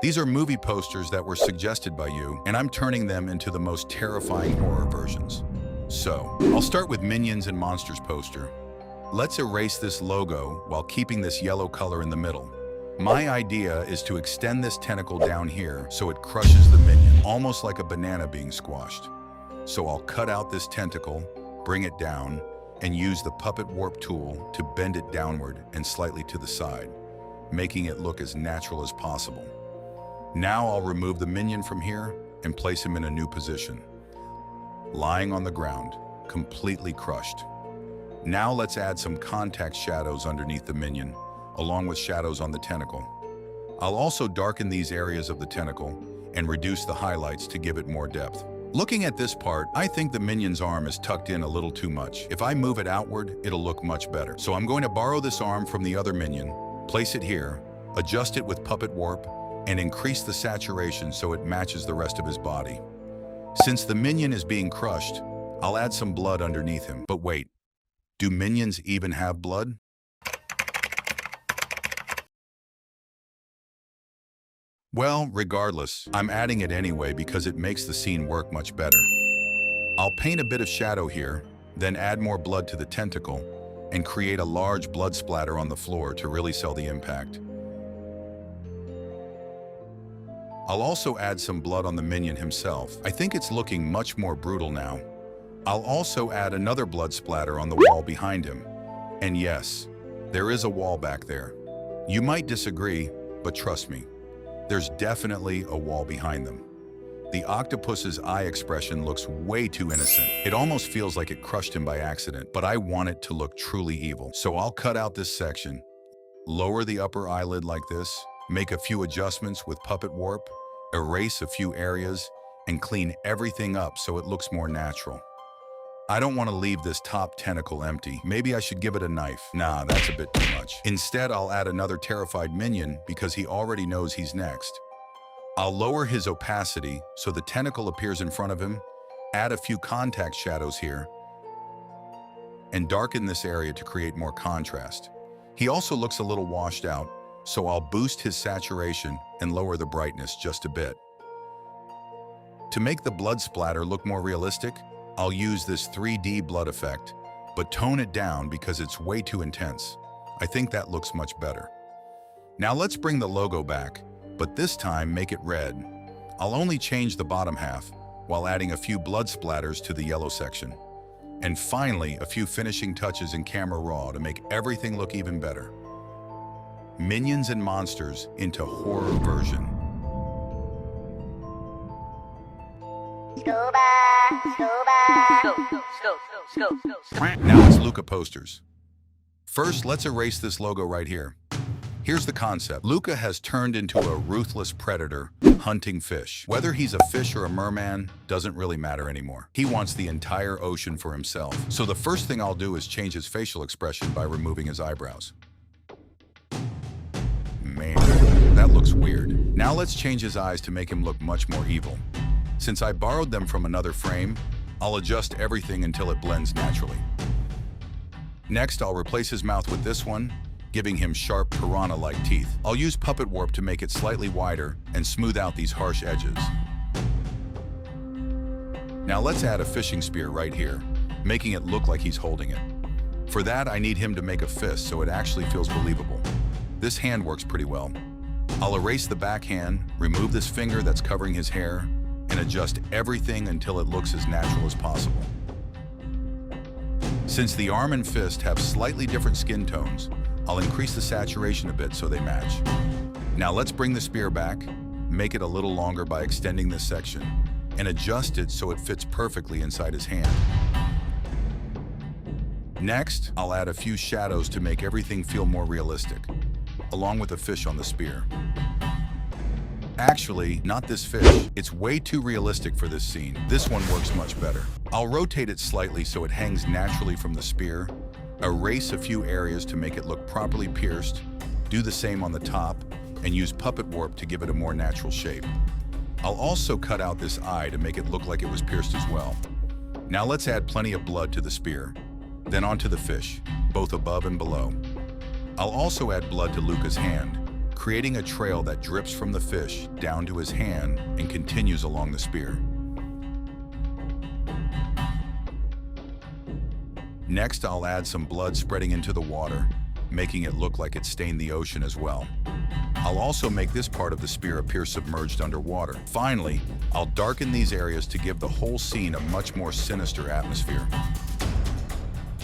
These are movie posters that were suggested by you, and I'm turning them into the most terrifying horror versions. So, I'll start with Minions and Monsters poster. Let's erase this logo while keeping this yellow color in the middle. My idea is to extend this tentacle down here so it crushes the minion, almost like a banana being squashed. So I'll cut out this tentacle, bring it down, and use the puppet warp tool to bend it downward and slightly to the side, making it look as natural as possible. Now I'll remove the minion from here and place him in a new position, lying on the ground, completely crushed. Now let's add some contact shadows underneath the minion, along with shadows on the tentacle. I'll also darken these areas of the tentacle and reduce the highlights to give it more depth. Looking at this part, I think the minion's arm is tucked in a little too much. If I move it outward, it'll look much better. So I'm going to borrow this arm from the other minion, place it here, adjust it with puppet warp, and increase the saturation so it matches the rest of his body. Since the minion is being crushed, I'll add some blood underneath him. But wait, do minions even have blood? Well, regardless, I'm adding it anyway because it makes the scene work much better. I'll paint a bit of shadow here, then add more blood to the tentacle, and create a large blood splatter on the floor to really sell the impact. I'll also add some blood on the minion himself. I think it's looking much more brutal now. I'll also add another blood splatter on the wall behind him. And yes, there is a wall back there. You might disagree, but trust me, there's definitely a wall behind them. The octopus's eye expression looks way too innocent. It almost feels like it crushed him by accident, but I want it to look truly evil. So I'll cut out this section, lower the upper eyelid like this, make a few adjustments with puppet warp, erase a few areas, and clean everything up so it looks more natural. I don't want to leave this top tentacle empty. Maybe I should give it a knife. Nah, that's a bit too much. Instead, I'll add another terrified minion because he already knows he's next. I'll lower his opacity so the tentacle appears in front of him, add a few contact shadows here, and darken this area to create more contrast. He also looks a little washed out, so I'll boost his saturation and lower the brightness just a bit. To make the blood splatter look more realistic, I'll use this 3D blood effect, but tone it down because it's way too intense. I think that looks much better. Now let's bring the logo back, but this time make it red. I'll only change the bottom half while adding a few blood splatters to the yellow section. And finally, a few finishing touches in camera raw to make everything look even better. Minions and Monsters into horror version. Now it's Luca posters. First, let's erase this logo right here. Here's the concept. Luca has turned into a ruthless predator hunting fish. Whether he's a fish or a merman doesn't really matter anymore. He wants the entire ocean for himself. So the first thing I'll do is change his facial expression by removing his eyebrows. Man, that looks weird. Now let's change his eyes to make him look much more evil. Since I borrowed them from another frame, I'll adjust everything until it blends naturally. Next, I'll replace his mouth with this one, giving him sharp piranha-like teeth. I'll use puppet warp to make it slightly wider and smooth out these harsh edges. Now let's add a fishing spear right here, making it look like he's holding it. For that, I need him to make a fist so it actually feels believable. This hand works pretty well. I'll erase the back hand, remove this finger that's covering his hair, and adjust everything until it looks as natural as possible. Since the arm and fist have slightly different skin tones, I'll increase the saturation a bit so they match. Now let's bring the spear back, make it a little longer by extending this section, and adjust it so it fits perfectly inside his hand. Next, I'll add a few shadows to make everything feel more realistic, along with a fish on the spear. Actually, not this fish. It's way too realistic for this scene. This one works much better. I'll rotate it slightly so it hangs naturally from the spear, erase a few areas to make it look properly pierced, do the same on the top, and use puppet warp to give it a more natural shape. I'll also cut out this eye to make it look like it was pierced as well. Now let's add plenty of blood to the spear, then onto the fish, both above and below. I'll also add blood to Luca's hand, creating a trail that drips from the fish down to his hand and continues along the spear. Next, I'll add some blood spreading into the water, making it look like it stained the ocean as well. I'll also make this part of the spear appear submerged underwater. Finally, I'll darken these areas to give the whole scene a much more sinister atmosphere.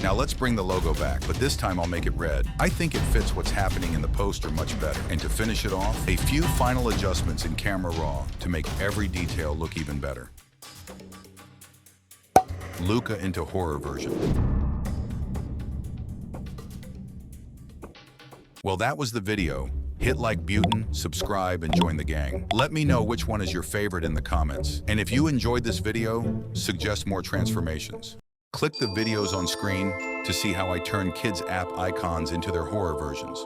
Now let's bring the logo back, but this time I'll make it red. I think it fits what's happening in the poster much better. And to finish it off, a few final adjustments in Camera Raw to make every detail look even better. Luca into horror version. Well, that was the video. Hit like Butin, subscribe, and join the gang. Let me know which one is your favorite in the comments. And if you enjoyed this video, suggest more transformations. Click the videos on screen to see how I turn kids' app icons into their horror versions.